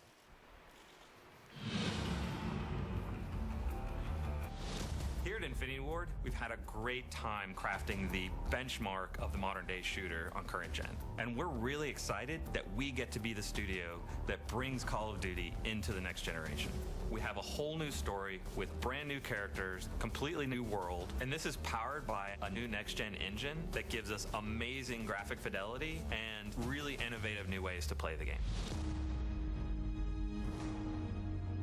Here at Infinity Ward, we've had a great time crafting the benchmark of the modern-day shooter on current gen. And we're really excited that we get to be the studio that brings Call of Duty into the next generation. We have a whole new story with brand new characters, completely new world, and this is powered by a new next-gen engine that gives us amazing graphic fidelity and really innovative new ways to play the game.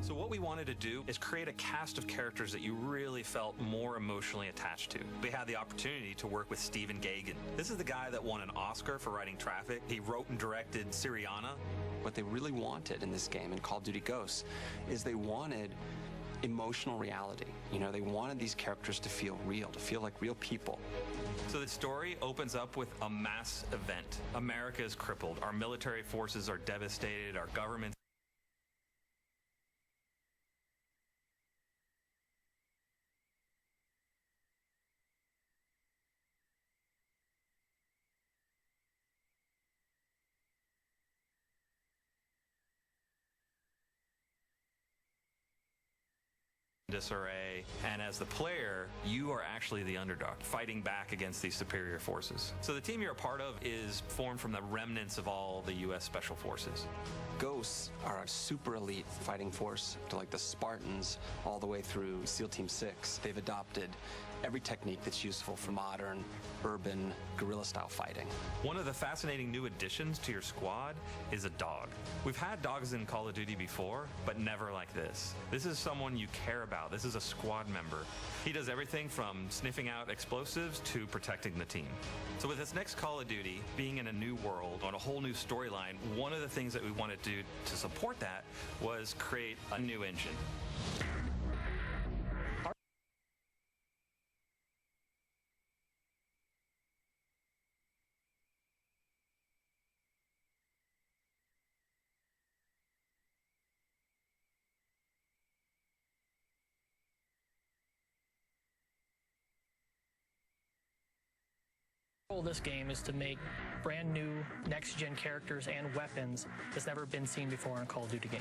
So what we wanted to do is create a cast of characters that you really felt more emotionally attached to. We had the opportunity to work with Stephen Gaghan. This is the guy that won an Oscar for writing Traffic. He wrote and directed Syriana. What they really wanted in this game, in Call of Duty Ghosts, is they wanted emotional reality. You know, they wanted these characters to feel real, to feel like real people. So the story opens up with a mass event. America is crippled. Our military forces are devastated. Our government disarray, and as the player, you are actually the underdog, fighting back against these superior forces. So the team you're a part of is formed from the remnants of all the U.S. Special Forces. Ghosts are a super elite fighting force, to like the Spartans all the way through SEAL Team 6. They've adopted every technique that's useful for modern, urban, guerrilla-style fighting. One of the fascinating new additions to your squad is a dog. We've had dogs in Call of Duty before, but never like this. This is someone you care about. This is a squad member. He does everything from sniffing out explosives to protecting the team. So with this next Call of Duty, being in a new world, on a whole new storyline, one of the things that we wanted to do to support that was create a new engine. The goal of this game is to make brand new next-gen characters and weapons that's never been seen before in a Call of Duty game.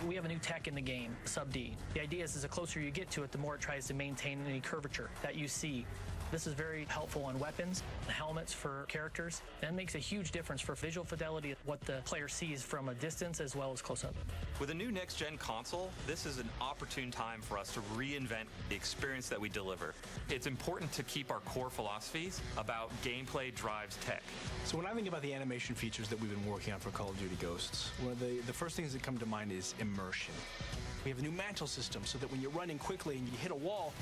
We have a new tech in the game, Sub-D. The idea is the closer you get to it, the more it tries to maintain any curvature that you see. This is very helpful on weapons, helmets for characters. That makes a huge difference for visual fidelity, what the player sees from a distance as well as close up. With a new next-gen console, this is an opportune time for us to reinvent the experience that we deliver. It's important to keep our core philosophies about gameplay drives tech. So when I think about the animation features that we've been working on for Call of Duty Ghosts, one of the first things that come to mind is immersion. We have a new mantle system so that when you're running quickly and you hit a wall,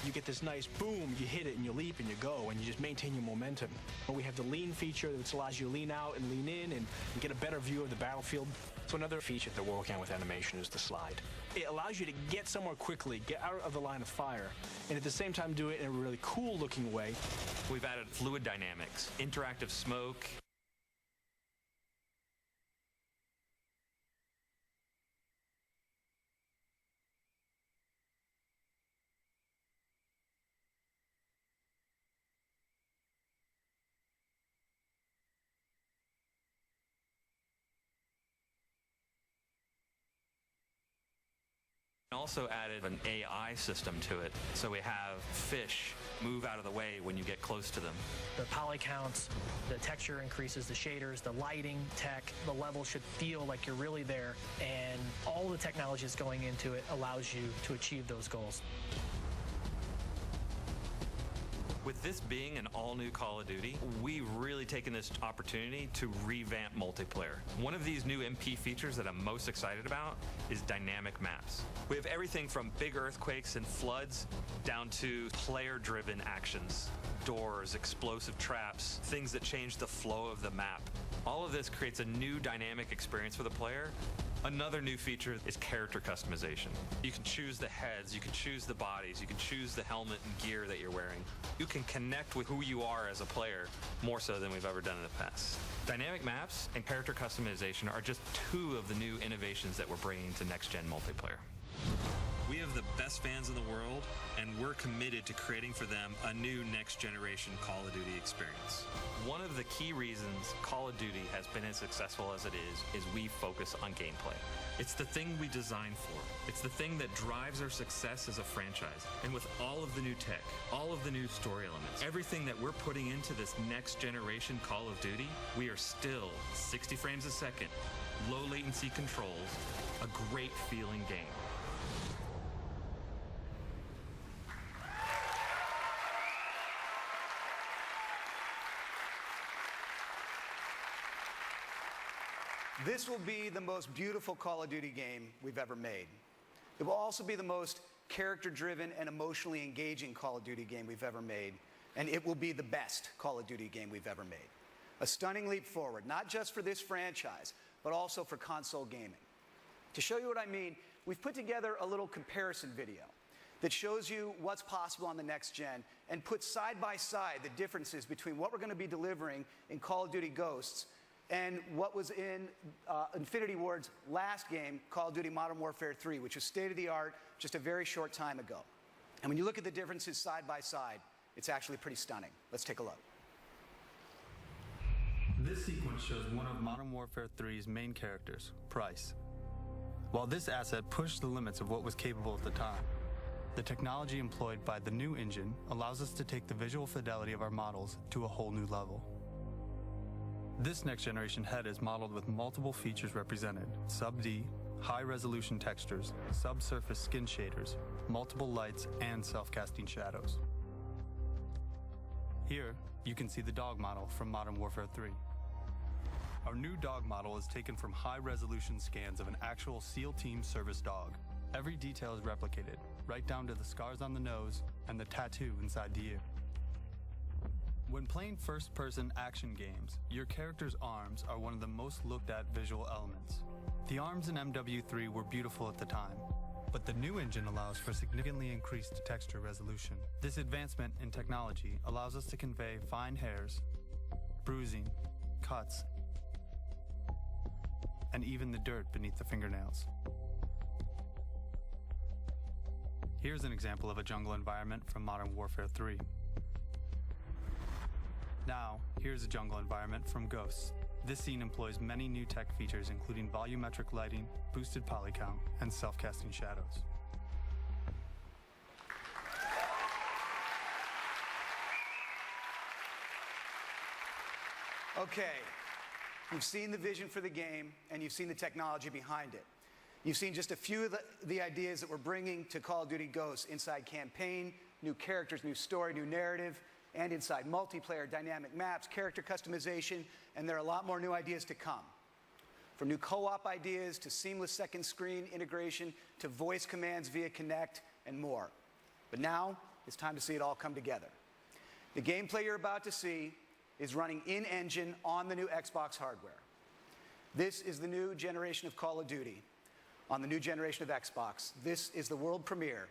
you get this nice boom, you hit it and you leap and you go and you just maintain your momentum. We have the lean feature which allows you to lean out and lean in and get a better view of the battlefield. So another feature that we're working on with animation is the slide. It allows you to get somewhere quickly, get out of the line of fire, and at the same time do it in a really cool looking way. We've added fluid dynamics, interactive smoke, also added an AI system to it, so we have fish move out of the way when you get close to them. The poly counts, the texture increases, the shaders, the lighting tech, the level should feel like you're really there, and all the technology that's going into it allows you to achieve those goals. With this being an all-new Call of Duty, we've really taken this opportunity to revamp multiplayer. One of these new MP features that I'm most excited about is dynamic maps. We have everything from big earthquakes and floods down to player-driven actions, doors, explosive traps, things that change the flow of the map. All of this creates a new dynamic experience for the player. Another new feature is character customization. You can choose the heads, you can choose the bodies, you can choose the helmet and gear that you're wearing. You can connect with who you are as a player more so than we've ever done in the past. Dynamic maps and character customization are just two of the new innovations that we're bringing to next-gen multiplayer. We have the best fans in the world, and we're committed to creating for them a new next-generation Call of Duty experience. One of the key reasons Call of Duty has been as successful as it is we focus on gameplay. It's the thing we designed for. It's the thing that drives our success as a franchise. And with all of the new tech, all of the new story elements, everything that we're putting into this next-generation Call of Duty, we are still 60 frames a second, low latency controls, a great feeling game. This will be the most beautiful Call of Duty game we've ever made. It will also be the most character-driven and emotionally engaging Call of Duty game we've ever made, and it will be the best Call of Duty game we've ever made. A stunning leap forward, not just for this franchise, but also for console gaming. To show you what I mean, we've put together a little comparison video that shows you what's possible on the next gen and puts side by side the differences between what we're going to be delivering in Call of Duty Ghosts and what was in Infinity Ward's last game, Call of Duty Modern Warfare 3, which was state-of-the-art just a very short time ago. And when you look at the differences side by side, it's actually pretty stunning. Let's take a look. This sequence shows one of Modern Warfare 3's main characters, Price. While this asset pushed the limits of what was capable at the time, the technology employed by the new engine allows us to take the visual fidelity of our models to a whole new level. This next-generation head is modeled with multiple features represented: sub-D, high-resolution textures, subsurface skin shaders, multiple lights, and self-casting shadows. Here, you can see the dog model from Modern Warfare 3. Our new dog model is taken from high-resolution scans of an actual SEAL Team service dog. Every detail is replicated, right down to the scars on the nose and the tattoo inside the ear. When playing first-person action games, your character's arms are one of the most looked-at visual elements. The arms in MW3 were beautiful at the time, but the new engine allows for significantly increased texture resolution. This advancement in technology allows us to convey fine hairs, bruising, cuts, and even the dirt beneath the fingernails. Here's an example of a jungle environment from Modern Warfare 3. Now, here's a jungle environment from Ghosts. This scene employs many new tech features, including volumetric lighting, boosted poly count, and self-casting shadows. Okay, you've seen the vision for the game, and you've seen the technology behind it. You've seen just a few of the ideas that we're bringing to Call of Duty Ghosts: inside campaign, new characters, new story, new narrative, and inside multiplayer, dynamic maps, character customization, and there are a lot more new ideas to come. from new co-op ideas to seamless second screen integration to voice commands via Kinect and more. But now it's time to see it all come together. The gameplay you're about to see is running in-engine on the new Xbox hardware. This is the new generation of Call of Duty on the new generation of Xbox. This is the world premiere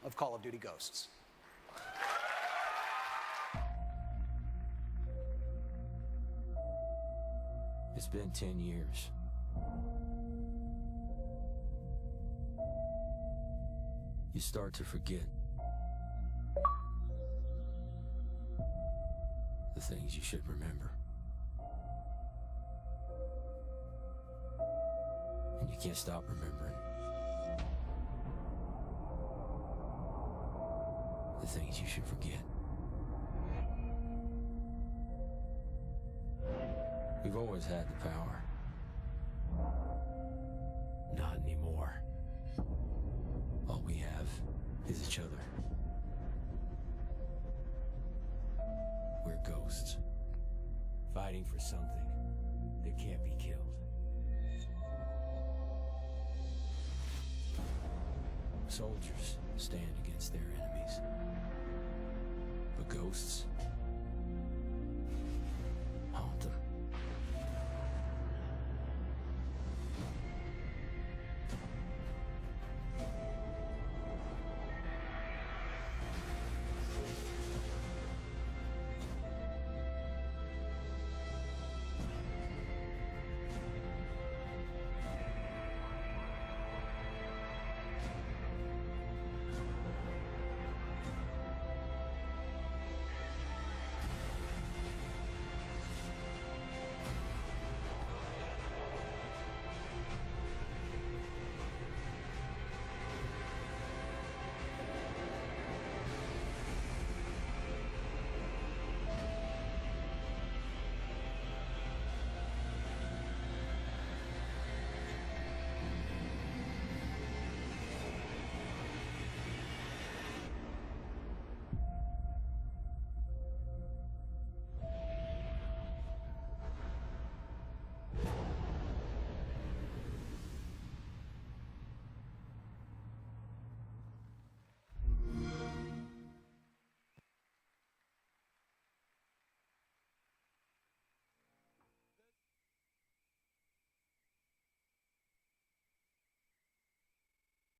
of Call of Duty Ghosts. It's been 10 years. You start to forget the things you should remember. And you can't stop remembering the things you should forget. We've always had the power. Not anymore. All we have is each other. We're ghosts, fighting for something that can't be killed. Soldiers stand against their enemies, but ghosts